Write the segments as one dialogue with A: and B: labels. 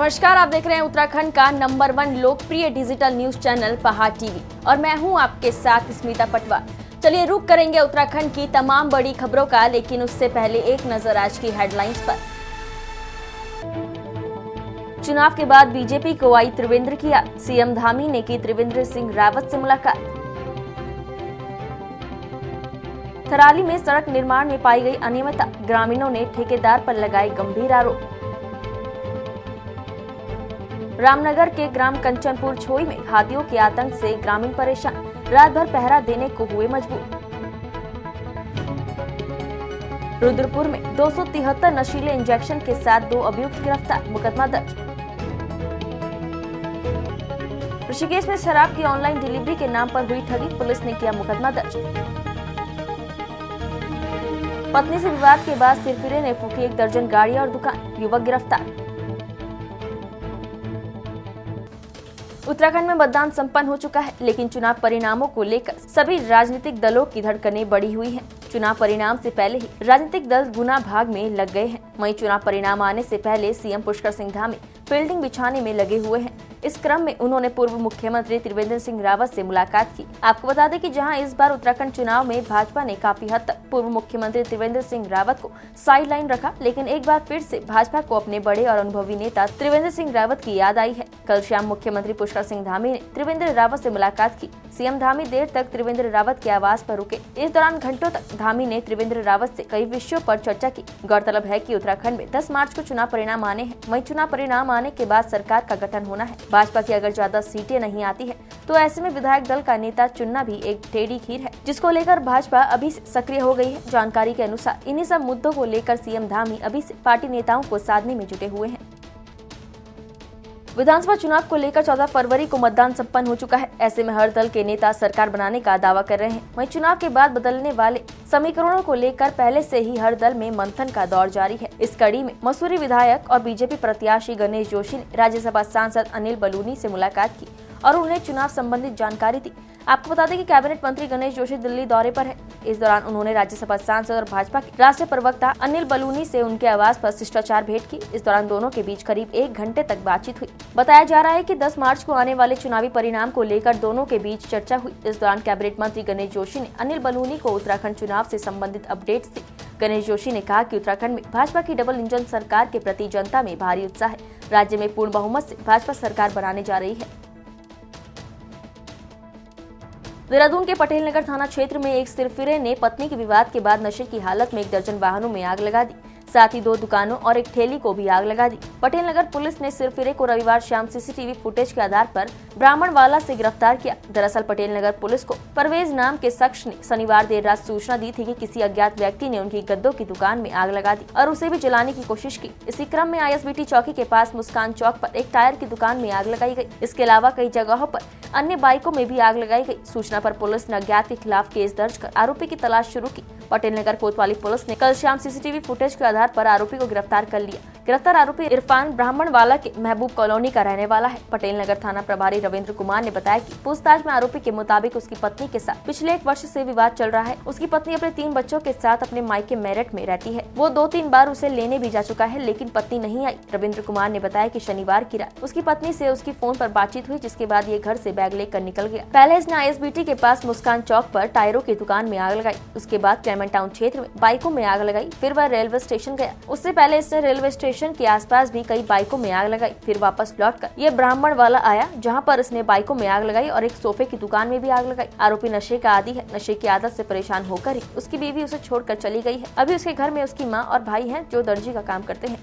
A: नमस्कार, आप देख रहे हैं उत्तराखंड का नंबर 1 लोकप्रिय डिजिटल न्यूज चैनल पहाड़ टीवी और मैं हूं आपके साथ स्मिता पटवार। चलिए रुक करेंगे उत्तराखंड की तमाम बड़ी खबरों का, लेकिन उससे पहले एक नजर आज की हेडलाइंस पर। चुनाव के बाद बीजेपी को आई त्रिवेंद्र की याद, सीएम धामी ने की त्रिवेंद्र सिंह रावत से मुलाकात। थराली में सड़क निर्माण में पाई गई अनियमितता, ग्रामीणों ने ठेकेदार पर लगाए गंभीर आरोप। रामनगर के ग्राम कंचनपुर छोई में हाथियों के आतंक से ग्रामीण परेशान, रात भर पहरा देने को हुए मजबूर। रुद्रपुर में 273 नशीले इंजेक्शन के साथ 2 अभियुक्त गिरफ्तार, मुकदमा दर्ज। ऋषिकेश में शराब की ऑनलाइन डिलीवरी के नाम पर हुई ठगी, पुलिस ने किया मुकदमा दर्ज। पत्नी से विवाद के बाद सिरफिरे ने फूकी 1 दर्जन गाड़ियां और दुकान, युवक गिरफ्तार। उत्तराखंड में मतदान संपन्न हो चुका है, लेकिन चुनाव परिणामों को लेकर सभी राजनीतिक दलों की धड़कनें बढ़ी हुई हैं। चुनाव परिणाम से पहले ही राजनीतिक दल गुना भाग में लग गए हैं। वहीं चुनाव परिणाम आने से पहले सीएम पुष्कर सिंह धामी फील्डिंग बिछाने में लगे हुए हैं। इस क्रम में उन्होंने पूर्व मुख्यमंत्री त्रिवेंद्र सिंह रावत से मुलाकात की। आपको बता दें कि जहां इस बार उत्तराखंड चुनाव में भाजपा ने काफी हद तक पूर्व मुख्यमंत्री त्रिवेंद्र सिंह रावत को साइड लाइन रखा, लेकिन एक बार फिर से भाजपा को अपने बड़े और अनुभवी नेता त्रिवेंद्र सिंह रावत की याद आई है। कल शाम मुख्यमंत्री पुष्कर सिंह धामी ने त्रिवेंद्र रावत से मुलाकात की। सीएम धामी देर तक त्रिवेंद्र रावत के आवास पर रुके। इस दौरान घंटों तक धामी ने त्रिवेंद्र रावत से कई विषयों पर चर्चा की। गौरतलब है कि उत्तराखंड में 10 मार्च को चुनाव परिणाम आने हैं। वहीं चुनाव परिणाम आने के बाद सरकार का गठन होना है। भाजपा की अगर ज्यादा सीटें नहीं आती है तो ऐसे में विधायक दल का नेता चुनना भी एक टेढ़ी खीर है, जिसको लेकर भाजपा अभी से सक्रिय हो गई है। जानकारी के अनुसार इन्हीं सब मुद्दों को लेकर सीएम धामी अभी से पार्टी नेताओं को साधने में जुटे हुए हैं। विधानसभा चुनाव को लेकर 14 फरवरी को मतदान संपन्न हो चुका है। ऐसे में हर दल के नेता सरकार बनाने का दावा कर रहे हैं। वहीं चुनाव के बाद बदलने वाले समीकरणों को लेकर पहले से ही हर दल में मंथन का दौर जारी है। इस कड़ी में मसूरी विधायक और बीजेपी प्रत्याशी गणेश जोशी ने राज्यसभा सांसद अनिल बलूनी से मुलाकात की और उन्हें चुनाव संबंधित जानकारी दी। आपको बता दें कि कैबिनेट मंत्री गणेश जोशी दिल्ली दौरे पर है। इस दौरान उन्होंने राज्यसभा सांसद और भाजपा के राष्ट्रीय प्रवक्ता अनिल बलूनी से उनके आवास पर शिष्टाचार भेंट की। इस दौरान दोनों के बीच करीब 1 घंटे तक बातचीत हुई। बताया जा रहा है कि 10 मार्च को आने वाले चुनावी परिणाम को लेकर दोनों के बीच चर्चा हुई। इस दौरान कैबिनेट मंत्री गणेश जोशी ने अनिल बलूनी को उत्तराखंड चुनाव से संबंधित अपडेट्स दी। गणेश जोशी ने कहा कि उत्तराखंड में भाजपा की डबल इंजन सरकार के प्रति जनता में भारी उत्साह है। राज्य में पूर्ण बहुमत से भाजपा सरकार बनाने जा रही है। देहरादून के पटेल नगर थाना क्षेत्र में एक सिरफिरे ने पत्नी के विवाद के बाद नशे की हालत में 1 दर्जन वाहनों में आग लगा दी, साथ ही 2 दुकानों और एक ठेली को भी आग लगा दी। पटेल नगर पुलिस ने सिरफिरे को रविवार शाम सीसीटीवी फुटेज के आधार पर ब्राह्मणवाला से गिरफ्तार किया। दरअसल पटेल नगर पुलिस को परवेज नाम के शख्स ने शनिवार देर रात सूचना दी थी कि किसी अज्ञात व्यक्ति ने उनकी गद्दों की दुकान में आग लगा दी और उसे भी जलाने की कोशिश की। इसी क्रम में आईएसबीटी चौकी के पास मुस्कान चौक पर एक टायर की दुकान में आग लगाई गई। इसके अलावा कई जगहों पर अन्य बाइकों में भी आग लगाई गई। सूचना पर पुलिस ने अज्ञात के खिलाफ केस दर्ज कर आरोपी की तलाश शुरू की। पटेल नगर कोतवाली पुलिस ने कल शाम सीसीटीवी फुटेज के आधार पर आरोपी को गिरफ्तार कर लिया। गिरफ्तार आरोपी इरफान ब्राह्मणवाला के महबूब कॉलोनी का रहने वाला है। पटेल नगर थाना प्रभारी रविंद्र कुमार ने बताया कि पूछताछ में आरोपी के मुताबिक उसकी पत्नी के साथ पिछले 1 वर्ष से विवाद चल रहा है। उसकी पत्नी अपने 3 बच्चों के साथ अपने मायके मेरठ में रहती है। वो 2-3 बार उसे लेने भी जा चुका है, लेकिन पत्नी नहीं आई। रविंद्र कुमार ने बताया कि शनिवार की रात उसकी पत्नी से उसकी फोन पर बातचीत हुई, जिसके बाद ये घर से बैग लेकर निकल गया। पहले इसने आईएसबीटी के पास मुस्कान चौक पर टायरों की दुकान में आग लगाई। उसके बाद क्लेमेंट टाउन क्षेत्र में बाइकों में आग लगाई। फिर वह रेलवे स्टेशन गया। उससे पहले इसने रेलवे स्टेशन के आसपास भी कई बाइकों में आग लगाई। फिर वापस लौटकर ये ब्राह्मणवाला आया, जहां पर इसने बाइकों में आग लगाई और एक सोफे की दुकान में भी आग लगाई। आरोपी नशे का आदी है। नशे की आदत से परेशान होकर ही उसकी बीवी उसे छोड़कर चली गई है। अभी उसके घर में उसकी माँ और भाई हैं, जो दर्जी का काम करते हैं।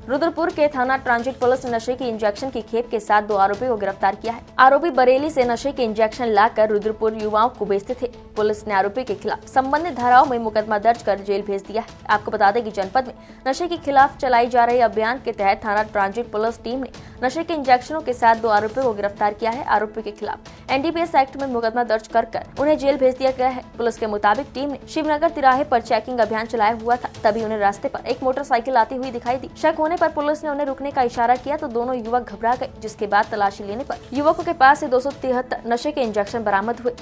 A: रुद्रपुर के थाना ट्रांजिट पुलिस ने नशे की इंजेक्शन की खेप के साथ 2 आरोपियों को गिरफ्तार किया है। आरोपी बरेली से नशे के इंजेक्शन लाकर रुद्रपुर युवाओं को बेचते थे। पुलिस ने आरोपी के खिलाफ संबंधित धाराओं में मुकदमा दर्ज कर जेल भेज दिया है। आपको बता दें कि जनपद में नशे के खिलाफ चलाई जा रही अभियान के तहत थाना ट्रांजिट पुलिस टीम ने नशे के इंजेक्शनों के साथ 2 आरोपियों को गिरफ्तार किया है। आरोपी के खिलाफ एनडीपीएस एक्ट में मुकदमा दर्ज कर उन्हें जेल भेज दिया गया है। पुलिस के मुताबिक टीम ने शिवनगर तिराहे पर चेकिंग अभियान चलाया हुआ था, तभी उन्हें रास्ते पर एक मोटरसाइकिल आती हुई दिखाई दी। शक होने पर पुलिस ने उन्हें रुकने का इशारा किया तो दोनों युवक घबरा गए, जिसके बाद तलाशी लेने पर युवकों के पास से 273 नशे के इंजेक्शन बरामद हुए।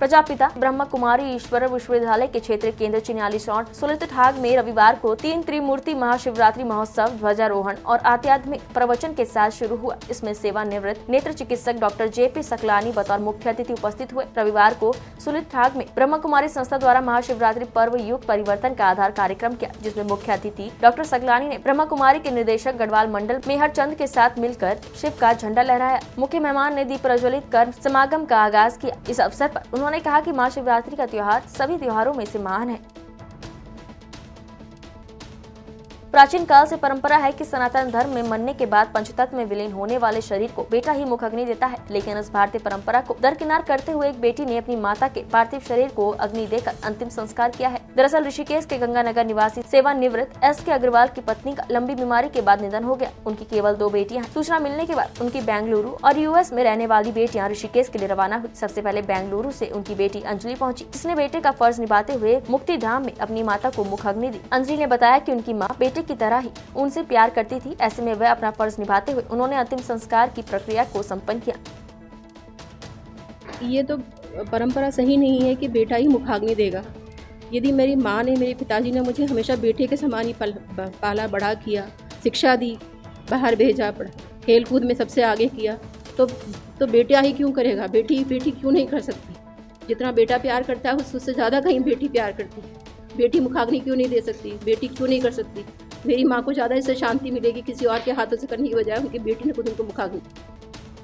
A: प्रजापिता ब्रह्म कुमारी ईश्वर विश्वविद्यालय के क्षेत्रीय केंद्र चिन्यालीसौड़ सुलतठाग में रविवार को 3 त्रिमूर्ति महाशिवरात्रि महोत्सव ध्वजारोहण और आध्यात्मिक प्रवचन के साथ शुरू हुआ। इसमें सेवानिवृत्त नेत्र चिकित्सक डॉक्टर JP सकलानी बतौर मुख्य अतिथि उपस्थित हुए। रविवार को सुलतठाग में ब्रह्म कुमारी संस्था द्वारा महाशिवरात्रि पर्व युग परिवर्तन का आधार कार्यक्रम किया, जिसमें मुख्य अतिथि डॉक्टर सकलानी ने ब्रह्म कुमारी के निर्देशक गढ़वाल मंडल मेहर चंद के साथ मिलकर शिव का झंडा लहराया। मुख्य मेहमान ने दीप प्रज्वलित कर समागम का आगाज किया। इस अवसर पर उन्होंने कहा कि महाशिवरात्रि का त्योहार सभी त्योहारों में से महान है। प्राचीन काल से परंपरा है कि सनातन धर्म में मरने के बाद पंचतत्व में विलीन होने वाले शरीर को बेटा ही मुख अग्नि देता है, लेकिन इस भारतीय परंपरा को दरकिनार करते हुए एक बेटी ने अपनी माता के पार्थिव शरीर को अग्नि देकर अंतिम संस्कार किया है। दरअसल ऋषिकेश के गंगानगर निवासी सेवानिवृत्त SK अग्रवाल की पत्नी का लंबी बीमारी के बाद निधन हो गया। उनकी केवल 2 बेटियां हैं। सूचना मिलने के बाद उनकी बेंगलुरु और US में रहने वाली बेटियां ऋषिकेश के लिए रवाना हुई। सबसे पहले बेंगलुरु से उनकी बेटी अंजलि पहुंची, जिसने बेटे का फर्ज निभाते हुए मुक्तिधाम में अपनी माता को मुख अग्नि दी। अंजलि ने बताया कि उनकी माँ बेटे की तरह ही उनसे प्यार करती थी। ऐसे में वह अपना फर्ज निभाते हुए उन्होंने अंतिम संस्कार की प्रक्रिया को संपन्न किया।
B: ये तो परंपरा सही नहीं है कि बेटा ही मुखाग्नि देगा। यदि मेरी माँ ने, मेरे पिताजी ने मुझे हमेशा बेटे के समान ही पाला बड़ा किया, शिक्षा दी, बाहर भेजा, खेल कूद में सबसे आगे किया, तो बेटा ही क्यों करेगा? बेटी क्यों नहीं कर सकती? जितना बेटा प्यार करता है उससे ज़्यादा कहीं बेटी प्यार करती है। बेटी मुखाग्नि क्यों नहीं दे सकती? बेटी क्यों नहीं कर सकती? मेरी माँ को ज़्यादा इससे शांति मिलेगी किसी और के हाथों से करने की बजाय उनकी बेटी ने खुद उनको मुखाग्नि।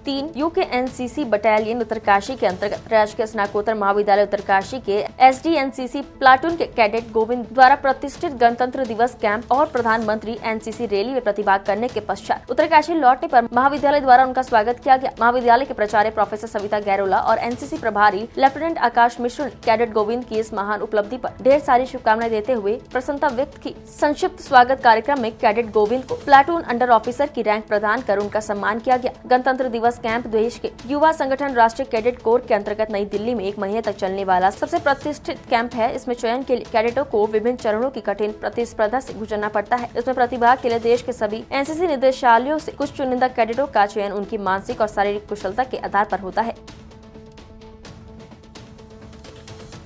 A: 3 UKNCC बटालियन उत्तरकाशी के अंतर्गत राजकीय स्नातकोत्तर महाविद्यालय उत्तरकाशी के SDNCC प्लाटून के कैडेट गोविंद द्वारा प्रतिष्ठित गणतंत्र दिवस कैंप और प्रधानमंत्री NCC रैली में प्रतिभाग करने के पश्चात उत्तरकाशी लौटने पर महाविद्यालय द्वारा उनका स्वागत किया गया। महाविद्यालय के प्राचार्य प्रोफेसर सविता गैरोला और NCC प्रभारी लेफ्टिनेंट आकाश मिश्र ने कैडेट गोविंद की इस महान उपलब्धि पर ढेर सारी शुभकामनाएं देते हुए प्रसन्नता व्यक्त की। संक्षिप्त स्वागत कार्यक्रम में कैडेट गोविंद को प्लाटून अंडर ऑफिसर की रैंक प्रदान कर उनका सम्मान किया गया। गणतंत्र दिवस कैंप देश के युवा संगठन राष्ट्रीय कैडेट कोर के अंतर्गत नई दिल्ली में 1 महीने तक चलने वाला सबसे प्रतिष्ठित कैंप है। इसमें चयन के लिए कैडेटों को विभिन्न चरणों की कठिन प्रतिस्पर्धा से गुजरना पड़ता है। इसमें प्रतिभाग के लिए देश के सभी NCC निदेशालयों से कुछ चुनिंदा कैडेटों का चयन उनकी मानसिक और शारीरिक कुशलता के आधार पर होता है।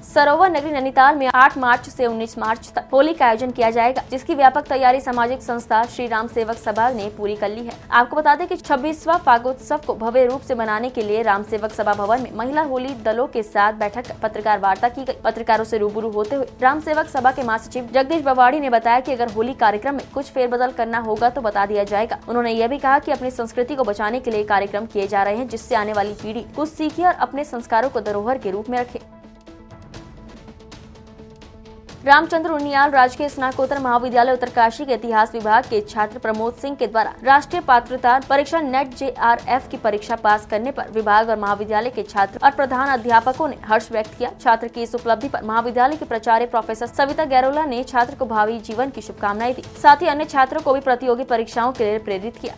A: सरोवर नगरी नैनीताल में 8 मार्च से 19 मार्च तक होली का आयोजन किया जाएगा, जिसकी व्यापक तैयारी सामाजिक संस्था श्री राम सेवक सभा ने पूरी कर ली है। आपको बता दें कि 26वां फागोत्सव को भव्य रूप से मनाने के लिए राम सेवक सभा भवन में महिला होली दलों के साथ बैठक कर पत्रकार वार्ता की गई। पत्रकारों से रूबरू होते हुए राम सेवक सभा के महासचिव जगदीश बवाड़ी ने बताया कि अगर होली कार्यक्रम में कुछ फेरबदल करना होगा तो बता दिया जाएगा। उन्होंने यह भी कहा कि अपनी संस्कृति को बचाने के लिए कार्यक्रम किए जा रहे हैं, जिससे आने वाली पीढ़ी कुछ सीखे और अपने संस्कारों को धरोहर के रूप में रखे। रामचंद्र उनियाल राजकीय स्नातकोत्तर महाविद्यालय उत्तरकाशी के इतिहास विभाग के छात्र प्रमोद सिंह के द्वारा राष्ट्रीय पात्रता परीक्षा नेट JRF की परीक्षा पास करने पर विभाग और महाविद्यालय के छात्र और प्रधान अध्यापकों ने हर्ष व्यक्त किया। छात्र की इस उपलब्धि पर महाविद्यालय के प्राचार्य प्रोफेसर सविता गैरोला ने छात्र को भावी जीवन की शुभकामनाएं दी। साथ ही अन्य छात्रों को भी प्रतियोगी परीक्षाओं के लिए प्रेरित किया।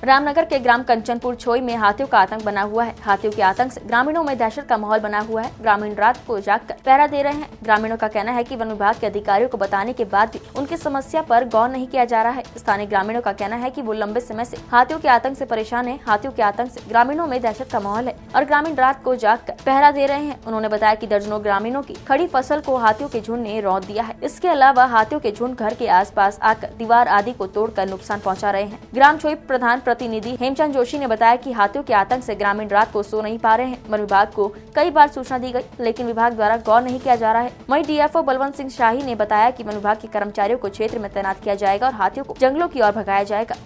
A: रामनगर के ग्राम कंचनपुर छोई में हाथियों का आतंक बना हुआ है। हाथियों के आतंक से ग्रामीणों में दहशत का माहौल बना हुआ है। ग्रामीण रात को जागकर पहरा दे रहे हैं। ग्रामीणों का कहना है कि वन विभाग के अधिकारियों को बताने के बाद भी उनकी समस्या पर गौर नहीं किया जा रहा है। स्थानीय ग्रामीणों का कहना है कि वो लंबे समय से हाथियों के आतंक से परेशान है। हाथियों के आतंक से ग्रामीणों में दहशत का माहौल है और ग्रामीण रात को जागकर पहरा दे रहे हैं। उन्होंने बताया कि दर्जनों ग्रामीणों की खड़ी फसल को हाथियों के झुंड ने रौंद दिया है। इसके अलावा हाथियों के झुंड घर के आसपास आकर दीवार आदि को तोड़कर नुकसान पहुंचा रहे हैं। ग्राम छोई प्रधान प्रतिनिधि हेमचंद जोशी ने बताया कि हाथियों के आतंक से ग्रामीण रात को सो नहीं पा रहे हैं। वन विभाग को कई बार सूचना दी गई, लेकिन विभाग द्वारा गौर नहीं किया जा रहा है। वहीं DFO बलवंत सिंह शाही ने बताया कि वन विभाग के कर्मचारियों को क्षेत्र में तैनात किया जाएगा और हाथियों को जंगलों की ओर भगाया जाएगा।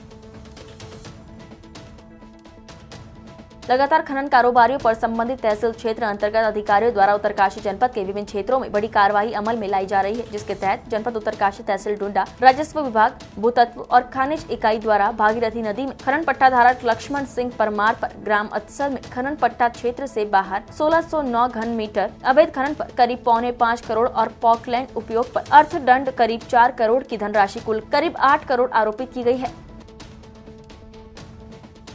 A: लगातार खनन कारोबारियों पर संबंधित तहसील क्षेत्र अंतर्गत अधिकारियों द्वारा उत्तरकाशी जनपद के विभिन्न क्षेत्रों में बड़ी कार्रवाई अमल में लाई जा रही है, जिसके तहत जनपद उत्तरकाशी तहसील डुंडा, राजस्व विभाग, भूतत्व और खनिज इकाई द्वारा भागीरथी नदी में खनन पट्टा धारक लक्ष्मण सिंह परमार पर ग्राम अत्सल में खनन पट्टा क्षेत्र से बाहर 1609 घन मीटर अवैध खनन पर करीब 4.25 करोड़ और पॉकलैंड उपयोग पर अर्थदंड करीब 4 करोड़ की धनराशि कुल करीब 8 करोड़ आरोपित की गई है।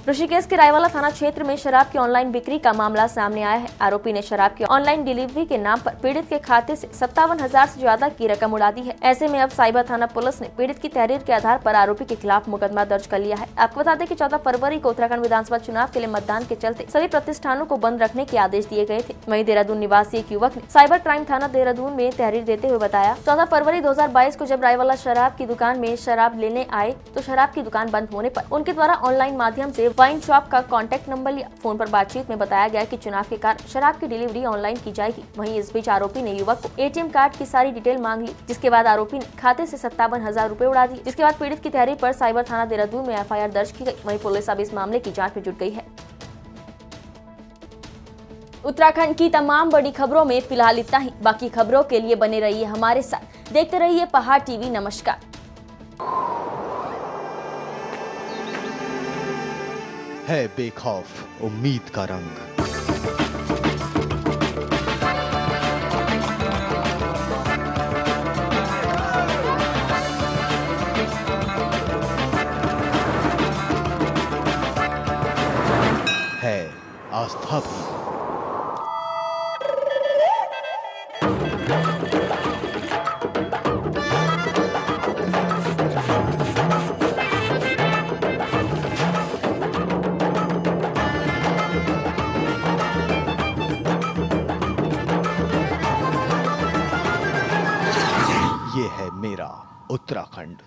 A: ऋषिकेश के रायवाला थाना क्षेत्र में शराब की ऑनलाइन बिक्री का मामला सामने आया है। आरोपी ने शराब की ऑनलाइन डिलीवरी के नाम पर पीड़ित के खाते से 57,000 से ज्यादा की रकम उड़ा दी है। ऐसे में अब साइबर थाना पुलिस ने पीड़ित की तहरीर के आधार पर आरोपी के खिलाफ मुकदमा दर्ज कर लिया है। आपको बता दें कि 14 फरवरी को उत्तराखंड विधानसभा चुनाव के लिए मतदान के चलते सभी प्रतिष्ठानों को बंद रखने के आदेश दिए गए थे। वहीं देहरादून निवासी एक युवक ने साइबर क्राइम थाना देहरादून में तहरीर देते हुए बताया, 14 फरवरी 2022 को जब रायवाला शराब की दुकान में शराब लेने आए तो शराब की दुकान बंद होने पर उनके द्वारा ऑनलाइन माध्यम से वाइन शॉप का कॉन्टैक्ट नंबर लिया। फोन पर बातचीत में बताया गया कि चुनाव के कारण शराब की डिलीवरी ऑनलाइन की जाएगी। वहीं इस बीच आरोपी ने युवक को एटीएम कार्ड की सारी डिटेल मांग ली, जिसके बाद आरोपी ने खाते से 57,000 रुपए उड़ा दिए। जिसके बाद पीड़ित की तहरीर पर साइबर थाना देहरादून में एफआईआर दर्ज की गई। वहीं पुलिस अब इस मामले की जाँच में जुट गई है। उत्तराखंड की तमाम बड़ी खबरों में फिलहाल इतना ही। बाकी खबरों के लिए बने रहिए हमारे साथ, देखते रहिए पहाड़ टीवी। नमस्कार।
C: है बेखौफ उम्मीद का रंग। है आस्था भी। ये है मेरा उत्तराखंड।